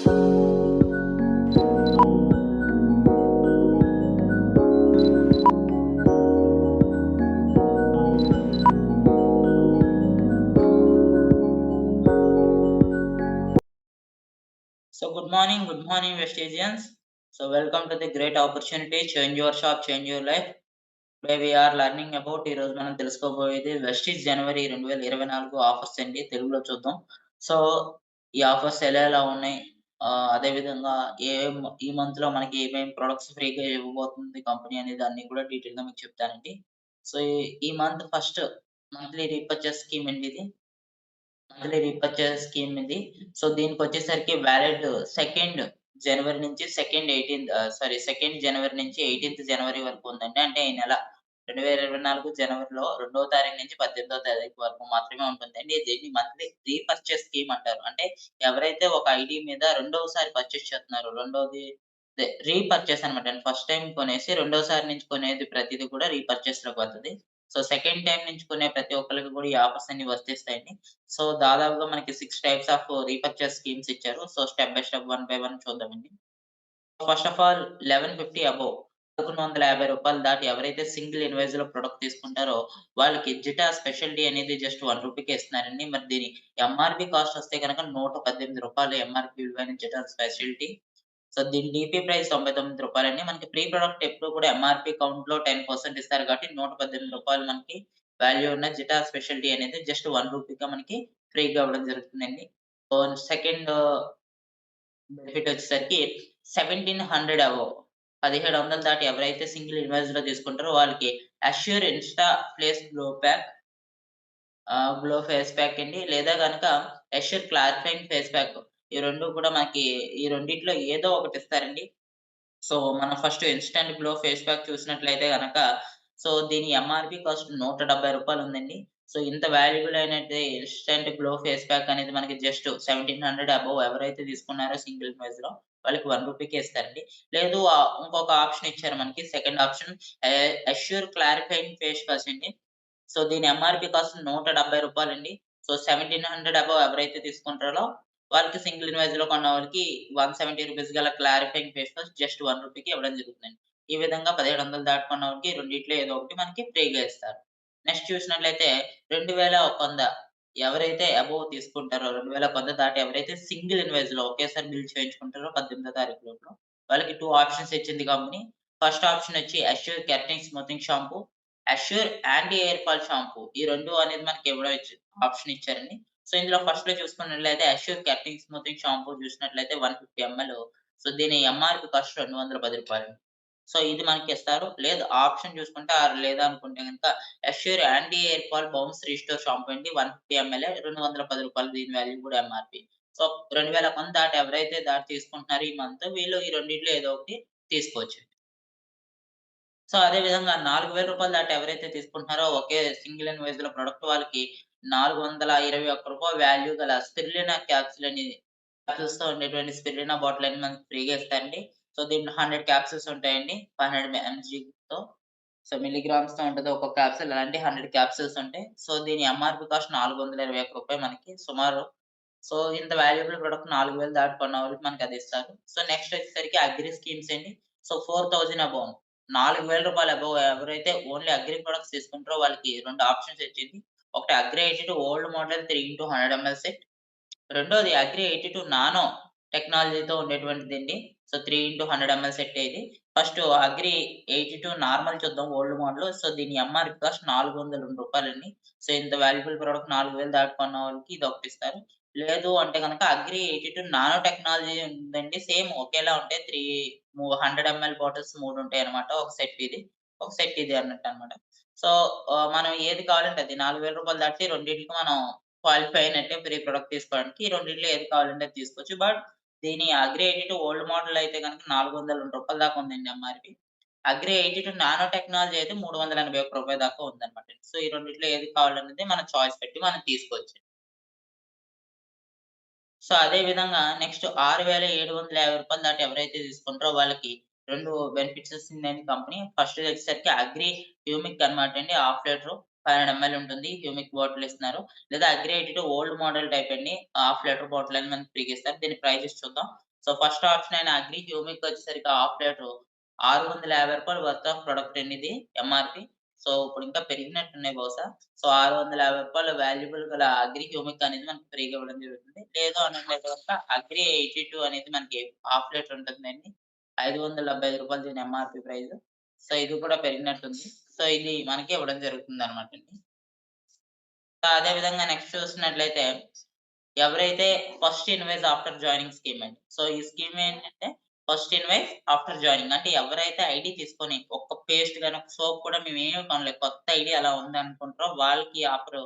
So good morning, Vestigians. So welcome to the great opportunity, change your shop, change your life. Today we are learning about ఈ రోజు మనం తెలుసుకోబోయేది Vestige జనవరి 2024 offers అండి. తెలుగులో చూద్దాం. So ఈ offers ఎలా ఉన్నాయి? అదేవిధంగా ఈ మంత్‌లో మనకి ఏమేం ప్రొడక్ట్స్ ఫ్రీగా ఇవ్వబోతుంది కంపెనీ అనేది అన్నీ కూడా డీటెయిల్‌గా మీకు చెప్తానండి. సో ఈ month first monthly repurchase scheme అండి ఇది. మంత్లీ రీపర్చేస్ స్కీమ్ ఇది. సో దీనికొచ్చేసరికి వాలిడ్ జనవరి నుంచి 2 జనవరి నుంచి 18థ్ జనవరి వరకు ఉందండి. అంటే ఈ నెల 2024 జనవరిలో 2వ తారీఖు నుంచి 18థ్ తారీఖు వరకు మాత్రమే ఉంటుందండి. దీన్ని మంత్లీ రీపర్చేస్ స్కీమ్ అంటారు. అంటే ఎవరైతే ఒక ఐడీ మీద రెండోసారి పర్చేస్ చేస్తున్నారో రెండోది రీపర్చేస్ అనమాట. ఫస్ట్ టైమ్ కొనేసి రెండోసారి నుంచి కొనేది ప్రతిది కూడా రీపర్చేస్‌లోకి వస్తది. సో సెకండ్ టైమ్ నుంచి కొనే ప్రతి ఒక్కళ్ళకి కూడా ఈ ఆఫర్స్ అన్ని వర్తిస్తాయండి. సో దాదాపుగా మనకి 6 టైప్స్ ఆఫ్ రీపర్చేస్ స్కీమ్స్ ఇచ్చారు. So step by step, one by one చూద్దామండి. ఫస్ట్ ఆఫ్ ఆల్ 1150 అబోవ్ రూ. 1150 దాటి ఎవరైతే సింగిల్ ఇన్వాయిస్‌లో ప్రొడక్ట్ తీసుకుంటారో వాళ్ళకి జిటా స్పెషాలిటీ అనేది జస్ట్ రూ. 1కే ఇస్తున్నారండి. మరి దీని ఎంఆర్‌పీ కాస్ట్ వస్తే గనక రూ. 118 ఎంఆర్‌పీ విలువైన జిటా స్పెషాలిటీ. సో దీని డీపీ ప్రైస్ రూ. 99 అండి. మనకి ప్రీ ప్రొడక్ట్ ఎప్పుడు కూడా ఎంఆర్‌పీ కౌంట్‌లో 10% ఇస్తారు కాబట్టి రూ. 118 మనకి వాల్యూ ఉన్న జిటా స్పెషాలిటీ అనేది జస్ట్ రూ. 1గా మనకి ఫ్రీగా ఇవ్వడం జరుగుతుందండి. సో సెకండ్ బెనిఫిట్ వచ్చేసరికి 1700 అబోవ్ 1700 దాటి ఎవరైతే సింగిల్ ఇన్వాయిస్‌లో తీసుకుంటారో వాళ్ళకి Assure insta flawless glow face pack అండి. లేదా గనక అష్యూర్ క్లారిఫైయింగ్ ఫేస్ ప్యాక్. ఈ 2 కూడా మనకి ఈ రెండిట్లో ఏదో ఒకటి ఇస్తారండి. సో, మనం first instant glow face pack చూసినట్లయితే గనక, సో, దీని ఎంఆర్‌పీ కాస్ట్ రూ. 170 ఉందండి. సో, ఇంత వాల్యుబుల్ అయినది ఇన్‌స్టాంట్ గ్లో ఫేస్ ప్యాక్ అనేది మనకి జస్ట్ 1700 అబోవ్ ఎవరైతే తీసుకున్నారో సింగిల్ ఫేజ్‌లో వాళ్ళకి రూ. 1కే ఇస్తారండి. లేదు ఇంకొక ఆప్షన్ ఇచ్చారు మనకి second option Assure clarifying face wash అండి. సో, దీని ఎంఆర్‌పీ కాస్ట్ రూ. 170 అండి. సో, 1700 అబోవ్ ఎవరైతే తీసుకుంటారో వాళ్ళకి సింగిల్ ఇన్వాయిస్‌లో కొన్న వాళ్ళకి రూ. 170 గల క్లారిఫైయింగ్ ఫేస్ వాష్ జస్ట్ రూ. 1కి ఇవ్వడం జరుగుతుందండి. ఈ విధంగా 1700 దాటుకున్న వాళ్ళకి రెండిట్లో ఏదో ఒకటి మనకి ఫ్రీగా ఇస్తారు. నెక్స్ట్ చూసినట్లయితే 2100 ఎవరైతే అబోవ్ తీసుకుంటారో 2100 దాటి ఎవరైతే సింగిల్ ఇన్వాయిస్‌లో ఒకేసారి బిల్ చేయించుకుంటారో 18థ్ తారీఖు లోపల వాళ్ళకి 2 ఆప్షన్స్ ఇచ్చింది కంపెనీ. ఫస్ట్ ఆప్షన్ వచ్చి Assure keratin smoothing shampoo, Assure anti hair fall shampoo. ఈ 2 అనేది మనకి ఇవ్వడం ఆప్షన్ ఇచ్చారండి. సో, ఇందులో ఫస్ట్‌లో చూసుకున్నట్లయితే అష్యూర్ కెరటిన్ స్మూతింగ్ షాంపూ చూసినట్లయితే 150 ఎంఎల్. సో, దీని ఎంఆర్‌పీ కాస్ట్ రూ. 210. సో, ఇది మనకిస్తారు. లేదు ఆప్షన్ చూసుకుంటే లేదా అనుకుంటే గనుక Assure anti hair fall bounce restore shampoo అండి 150 ఎంఎల్ రూ. 210 దీని వాల్యూ కూడా ఎంఆర్‌పీ. సో, 2000 దాటి ఎవరైతే తీసుకుంటున్నారో ఈ మంత్ వీళ్ళు ఈ రెండిట్లో ఏదో ఒకటి తీసుకోవచ్చు. సో, అదే విధంగా రూ. 4000 దాటి ఎవరైతే తీసుకుంటున్నారో ఒకే సింగిల్ ఇన్వాయిస్‌లో ప్రొడక్ట్ వాళ్ళకి రూ. 421 వాల్యూ గల స్పిరులినా క్యాప్సూల్స్‌తో ఉండేటువంటి స్పిరులినా బాటిల్ అని మనకి ఫ్రీగా ఇస్తారండి. సో, దీంట్లో 100 క్యాప్సూల్స్ ఉంటాయండి. 500 ఎంజీతో. సో, మిల్లీగ్రామ్స్‌తో ఉంటది ఒక్కొక్క క్యాప్సూల్. అలాంటి 100 క్యాప్సూల్స్ ఉంటాయి. సో, దీని ఎంఆర్‌పీ కాస్ట్ రూ. 421 మనకి సుమారు. సో, ఇంత వాల్యుబుల్ ప్రొడక్ట్ 4000 దాటి కొన్న వాళ్ళకి మనకది ఇస్తారు. సో, నెక్స్ట్ వచ్చేసరికి అగ్రి స్కీమ్స్ అండి. సో, 4000 అబోవ్ రూ. 4000 అబోవ్ ఎవరైతే ఓన్లీ అగ్రి ప్రొడక్ట్స్ తీసుకుంటారో వాళ్ళకి 2 ఆప్షన్స్ ఇచ్చింది. ఒకటి agri 82 old model 3x100 ML set. రెండోది అగ్రి 82 నానో టెక్నాలజీతో ఉండేటువంటిదండి. సో, 3x100 ఎంఎల్ సెట్టే ఇది. ఫస్ట్ అగ్రి 82 నార్మల్ చూద్దాం ఓల్డ్ మోడల్. సో, దీని ఎంఆర్‌పీ కాస్ట్ రూ. 402 సో, ఇంత వాల్యుబుల్ ప్రొడక్ట్ 4000 దాటి కొన్న వాళ్ళకి ఇదొకటిస్తారు. లేదు అంటే గనక అగ్రి 82 నానో టెక్నాలజీ ఉందండి. సేమ్ ఒకేలా ఉంటాయి. 100 ఎంఎల్ బాటిల్స్ 3 ఉంటాయన్నమాట. ఒక సెట్ ఇది. ఒక సెట్ ఇది అన్నట్టన్నమాట. సో, మనం ఏది కావాలంటే అది రూ. 4000 దాటి రెండిటికి మనం క్వాలిఫై అయినట్టే ఫ్రీ ప్రొడక్ట్ తీసుకోవడానికి. ఈ రెండిట్లో ఏది కావాలంటే అది తీసుకోవచ్చు. బట్ దీని అగ్రి 82 ఓల్డ్ మోడల్ అయితే గనుక రూ. 402 దాకా ఉందండి ఎంఆర్‌పీ. అగ్రి 82 నానో టెక్నాలజీ అయితే రూ. 381 దాకా ఉందన్నమాట. సో, ఈ రెండిట్లో ఏది కావాలన్నది మన చాయిస్ పెట్టి మనం తీసుకోవచ్చు. సో, అదే విధంగా నెక్స్ట్ రూ. 6750 దాటి ఎవరైతే తీసుకుంటారో వాళ్ళకి 2 బెనిఫిట్స్ ఇస్తుందండి కంపెనీ. ఫస్ట్‌ది వచ్చేసరికి అగ్రి హ్యూమిక్ అనమాట అండి. హాఫ్ లీటరు 500 ఎంఎల్ ఉంటుంది. హ్యూమిక్ బాటిల్ ఇస్తున్నారు. లేదా అగ్రి 82 ఓల్డ్ మోడల్ టైప్ అండి. హాఫ్ లీటర్ బాటిల్ అని మనకి ఫ్రీగా ఇస్తారు. దీని ప్రైజెస్ చూద్దాం. సో, ఫస్ట్ ఆప్షన్ అయిన అగ్రి హ్యూమిక్ వచ్చేసరికి హాఫ్ లీటరు రూ. 650 వర్త్ ఆఫ్ ప్రొడక్ట్ అండి ఇది ఎంఆర్‌పి. సో, ఇప్పుడు ఇంకా పెరిగినట్టున్నాయి బహుశా. సో, రూ. 650 వాల్యుబుల్ గల అగ్రి హ్యూమిక్ అనేది మనకి ఫ్రీగా ఇవ్వడం జరుగుతుంది. లేదు అన్నట్లయితే గనుక అగ్రి 82 అనేది మనకి హాఫ్ లీటర్ ఉంటుందండి. రూ. 575 దీని ఎంఆర్‌పి ప్రైస్. సో, ఇది కూడా పెరిగినట్టుంది. సో, ఇది మనకి ఇవ్వడం జరుగుతుందనమాటండి. అదే విధంగా నెక్స్ట్ చూస్తున్నట్లయితే ఎవరైతే first invoice after joining scheme అండి. సో, ఈ స్కీమ్ ఏంటంటే ఫస్ట్ ఇన్వాయిస్ ఆఫ్టర్ జాయినింగ్. అంటే ఎవరైతే ఐడీ తీసుకొని ఒక్క పేస్ట్ గాని, ఒక సోప్ కూడా మేమేమి కొనలేదు. కొత్త ఐడీ అలా ఉందనుకుంటారో వాళ్ళకి ఈ ఆఫర్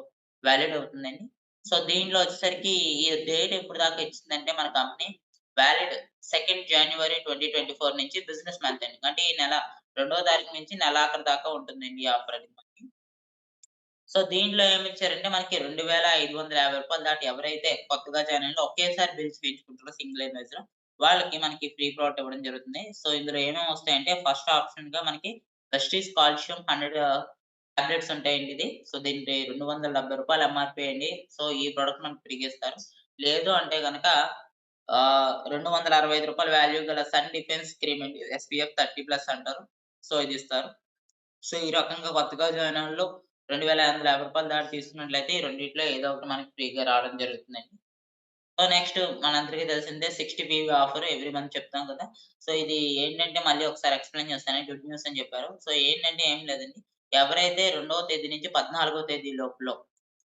వాలిడ్ అవుతుందండి. సో, దీంట్లో వచ్చేసరికి ఈ డేట్ ఎప్పుడు దాకా ఇచ్చిందంటే మన కంపెనీ వాలిడ్ 2 జనవరి 2024 నుంచి బిజినెస్ మంత్ అండి. అంటే ఈ నెల 2వ తారీఖు నుంచి నెలాఖరు దాకా ఉంటుందండి ఈ ఆఫర్ అనేది మనకి. సో, దీంట్లో ఏమిచ్చారంటే మనకి రూ. 2,550 దాటి ఎవరైతే కొత్తగా జాయిన్ అయ్యారో ఒకేసారి బిల్స్ వేయించుకుంటారో సింగిల్ ఇన్వాయిస్‌లో వాళ్ళకి మనకి ఫ్రీ ప్రోడక్ట్ ఇవ్వడం జరుగుతుంది. సో, ఇందులో ఏమేమి వస్తాయంటే ఫస్ట్ ఆప్షన్‌గా మనకి వెస్టీజ్ కాల్షియం 100 టాబ్లెట్స్ ఉంటాయండి ఇది. సో, దీనికి రూ. 270 ఎంఆర్‌పీ అండి. సో, ఈ ప్రొడక్ట్ మనకు ఫ్రీగా ఇస్తారు. లేదు అంటే గనక రూ. 265 వాల్యూ గల సన్ డిఫెన్స్ క్రీమ్ అండి. ఎస్‌పీఎఫ్ 30+ అంటారు. సో, ఇది ఇస్తారు. సో, ఈ రకంగా కొత్తగా జాయిన్ అయినోళ్ళు రూ. 2,850 దాకా తీసుకున్నట్లయితే ఈ రెండిట్లో ఏదో ఒకటి మనకి ఫ్రీగా రావడం జరుగుతుందండి. సో, నెక్స్ట్ మనందరికీ తెలిసిందే 60 పీవీ ఆఫర్ ఎవ్రీ మంత్ చెప్తాం కదా! సో, ఇది ఏంటంటే మళ్ళీ ఒకసారి ఎక్స్‌ప్లెయిన్ చేస్తాను. గుడ్ న్యూస్ అని చెప్పారు. సో, ఏంటంటే ఏం లేదండి. ఎవరైతే 2వ తేదీ నుంచి 14వ తేదీ లోపులో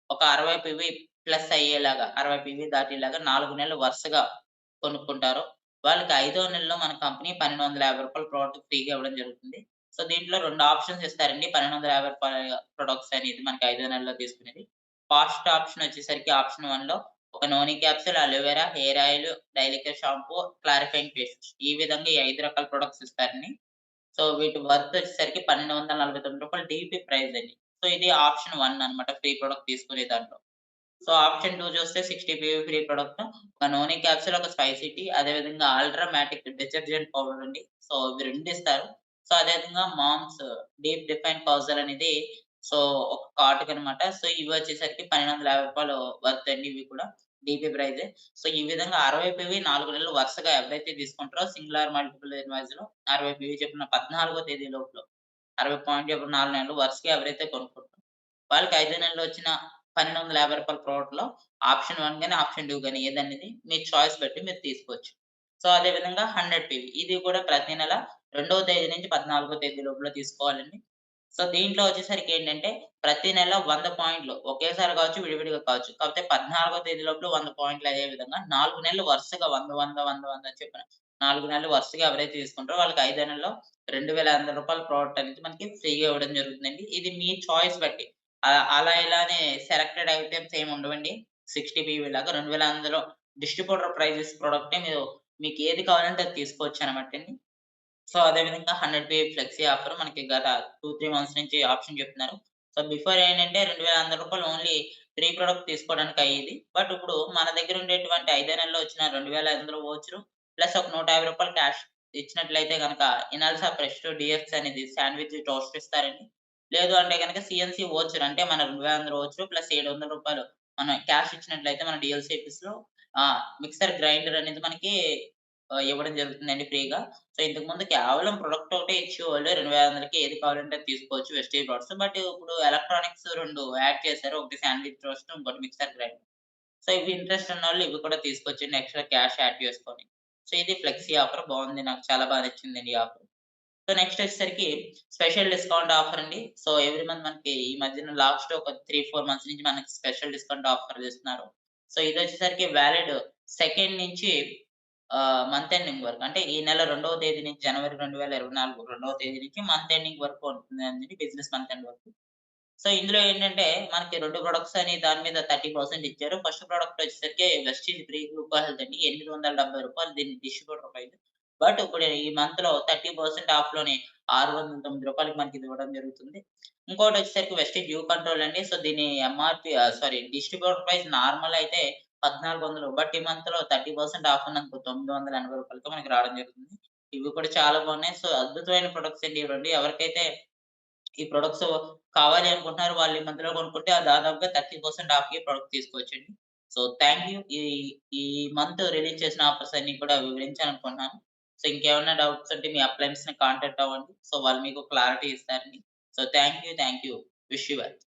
ఒక 60 పీవీ ప్లస్ అయ్యేలాగా 60 పీవీ దాటేలాగా 4 నెలలు వరుసగా కొనుక్కుంటారో, వాళ్ళకి ఐదో నెలలో మన కంపెనీ రూ. 1,250 ప్రోడక్ట్ ఫ్రీగా ఇవ్వడం జరుగుతుంది. సో, దీంట్లో 2 ఆప్షన్స్ ఇస్తారండి. రూ. 1,250 ప్రొడక్ట్స్ అనేది మనకి ఐదో నెలలో తీసుకునేది. ఫస్ట్ ఆప్షన్ వచ్చేసరికి ఆప్షన్ 1లో ఒక noni capsule, aloe vera, hair oil, daily care shampoo, clarifying paste ఈ విధంగా ఈ 5 రకాల ప్రొడక్ట్స్ ఇస్తారండి. సో, వీటి వర్త్ వచ్చేసరికి రూ. 1,249 డీపీ ప్రైస్ అండి. సో, ఇది ఆప్షన్ 1 అన్నమాట ఫ్రీ ప్రొడక్ట్ తీసుకునే దాంట్లో. సో, ఆప్షన్ 2 చూస్తే 60 పీవీ ఫ్రీ ప్రొడక్ట్, ఒక నోని క్యాప్సూల్, ఒక స్పైసీ టీ, అదే విధంగా అల్ట్రా మ్యాటిక్ డిటర్జెంట్ పౌడర్ అండి. సో, ఇవి 2 ఇస్తారు. సో, అదే విధంగా మామ్స్ డీప్ రిఫైన్డ్ పౌడర్ అనేది సో, ఒక కార్ట్‌కనమాట. సో, ఇవి వచ్చేసరికి రూ. 1,250 వర్త్ అండి ఇవి కూడా. డీపీ ప్రైజే. సో, ఈ విధంగా 60 పీవీ 4 నెలలు వరుసగా ఎవరైతే తీసుకుంటారో సింగిల్ ఆర్ మల్టిపుల్ ఇన్వాయిస్‌లో 60 పీవీ చొప్పున 14వ తేదీ లోపులో 60 పాయింట్ చొప్పున 4 నెలలు వరుసగా ఎవరైతే కొనుక్కుంటారో వాళ్ళకి ఐదో నెలలో వచ్చిన రూ. 1,250 ప్రోడక్ట్‌లో ఆప్షన్ 1 గాని, ఆప్షన్ 2 గాని ఏదనేది మీ చాయిస్ బట్టి మీరు తీసుకోవచ్చు. సో, అదే విధంగా 100 పీవీ ఇది కూడా ప్రతి నెల 2వ తేదీ నుంచి 14వ తేదీ లోపల తీసుకోవాలండి. సో, దీంట్లో వచ్చేసరికి ఏంటంటే ప్రతి నెల 100 పాయింట్లు ఒకేసారి కావచ్చు, విడివిడిగా కావచ్చు. కాకపోతే 14వ తేదీ లోపల 100 పాయింట్లు అయ్యే విధంగా 4 నెలలు వరుసగా 100, 100, 100, 100 చొప్పున 4 నెలలు వరుసగా ఎవరైతే తీసుకుంటారో వాళ్ళకి ఐదో నెలలో రూ. 2,500 ప్రోడక్ట్ అనేది మనకి ఫ్రీగా ఇవ్వడం జరుగుతుందండి. ఇది మీ చాయిస్ బట్టి. అలా ఇలా అని సెలెక్టెడ్ ఐటెమ్స్ ఏమి ఉండవండి. 60 పీవీ లాగా 2,500 డిస్ట్రిబ్యూటర్ ప్రైజెస్ ప్రొడక్టే మీకు ఏది కావాలంటే అది తీసుకోవచ్చనమాటండి. సో, అదే విధంగా 100 పే ఫ్లెక్సీ ఆఫర్ మనకి గత 2, 3 మంత్స్ నుంచి ఆప్షన్ చెప్తున్నారు. సో, బిఫోర్ ఏంటంటే రూ. 2,500 ఓన్లీ 3 ప్రొడక్ట్ తీసుకోవడానికి అయ్యేది. బట్ ఇప్పుడు మన దగ్గర ఉండేటువంటి ఐదో నెలలో వచ్చిన 2,500 వోచరు ప్లస్ ఒక రూ. 150 క్యాష్ ఇచ్చినట్లయితే గనక ఇనాల్సా ప్రెస్టో డీఎక్స్ అనేది శాండ్‌విచ్ టోస్ట్ ఇస్తారండి. లేదు అంటే గనక సీఎన్‌సీ వోచర్ అంటే మన 2,500 వోచరు ప్లస్ రూ. 700 మనం క్యాష్ ఇచ్చినట్లయితే మన డీఎల్సీ ఆఫీస్‌లో మిక్సర్ గ్రైండర్ అనేది మనకి ఇవ్వడం జరుగుతుందండి ఫ్రీగా. సో, ఇంతకుముందు కేవలం ప్రొడక్ట్ ఒకటే ఇచ్చేవాళ్ళు. 2,500కి ఏది కావాలంటే అది తీసుకోవచ్చు వెస్టీజ్ ప్రొడక్ట్స్. బట్ ఇప్పుడు ఎలక్ట్రానిక్స్ 2 యాడ్ చేశారు. ఒకటి శాండ్‌విచ్ రోస్ట్, ఇంకోటి మిక్సర్ గ్రైండర్. సో, ఇవి ఇంట్రెస్ట్ ఉన్నోళ్ళు ఇవి కూడా తీసుకోవచ్చండి ఎక్స్‌ట్రా క్యాష్ యాడ్ చేసుకొని. సో, ఇది ఫ్లెక్సీ ఆఫర్ బావుంది. నాకు చాలా బా నచ్చిందండి ఈ ఆఫర్. సో, నెక్స్ట్ వచ్చేసరికి స్పెషల్ డిస్కౌంట్ ఆఫర్ అండి. సో, ఎవ్రీ మంత్ మనకి ఈ మధ్యన లాస్ట్ ఒక 3, 4 మంత్స్ నుంచి మనకి స్పెషల్ డిస్కౌంట్ ఆఫర్‌లు ఇస్తున్నారు. సో, ఇదొచ్చేసరికి వాలిడ్ సెకండ్ నుంచి మంత్ ఎండింగ్ వరకు. అంటే ఈ నెల 2వ తేదీ నుంచి జనవరి 2024 2వ తేదీ నుంచి మంత్ ఎండింగ్ వరకు ఉంటుందండి. బిజినెస్ మంత్ ఎండ్ వరకు. సో, ఇందులో ఏంటంటే మనకి 2 ప్రొడక్ట్స్ అని దాని మీద 30% ఇచ్చారు. ఫస్ట్ ప్రొడక్ట్ వచ్చేసరికి వెస్టీజ్ ప్రీ గ్లూకో హెల్త్ అండి. రూ. 870 దీని డిస్ట్రిబ్యూటర్ ప్రైస్. బట్ ఇప్పుడు ఈ మంత్‌లో 30% ఆఫ్‌లోని రూ. 609కి మనకి ఇది ఇవ్వడం జరుగుతుంది. ఇంకోటొచ్చేసరికి వెస్టీజ్ యూ కంట్రోల్ అండి. సో, దీని MRP sorry distributor price normal అయితే 1,400 బట్ ఈ మంత్‌లో 30% ఆఫ్ ఉన్నందుకు రూ. 980కి మనకి రావడం జరుగుతుంది. ఇవి కూడా చాలా బాగున్నాయి. సో, అద్భుతమైన ప్రొడక్ట్స్ అండి ఇవి 2 ఎవరికైతే ఈ ప్రొడక్ట్స్ కావాలి అనుకుంటున్నారో వాళ్ళు ఈ మధ్యలో కొనుక్కుంటే దాదాపుగా 30% ఆఫ్‌కి ప్రొడక్ట్ తీసుకోవచ్చండి. So, thank you. ఈ మంత్ రిలీజ్ చేసిన ఆఫర్స్ అన్నీ కూడా వివరించాలనుకుంటున్నాను. సో, ఇంకేమన్నా డౌట్స్ ఉంటే మీ అప్లయన్స్‌ని కాంటాక్ట్ అవ్వండి. సో, వాళ్ళు మీకు క్లారిటీ ఇస్తారండి. So, thank you. Wish you well.